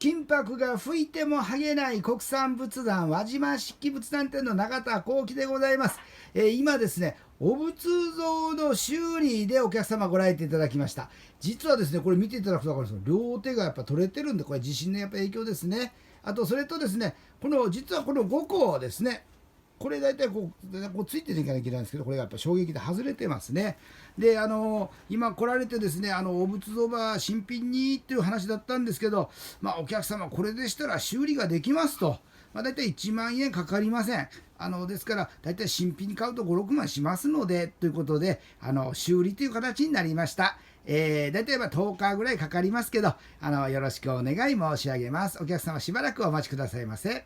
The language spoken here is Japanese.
金箔が吹いても剥げない国産仏壇輪島漆器仏壇店の永田幸喜でございます。今ですね、お仏像の修理でお客様ご来店いただきました。実はですね、これ見ていただくと分かるんですよ。両手がやっぱ取れてるんで、これ地震のやっぱ影響ですね。あとそれとですね、実はこの5個ですね、これ大体こうついていかなきゃいけないんですけど、これがやっぱ衝撃で外れてますね。で、今来られてですね、お仏像は新品にっていう話だったんですけど、お客様これでしたら修理ができますと。大体1万円かかりません。ですから大体新品に買うと5、6万しますのでということで、修理という形になりました。大体10日ぐらいかかりますけど、よろしくお願い申し上げます。お客様しばらくお待ちくださいませ。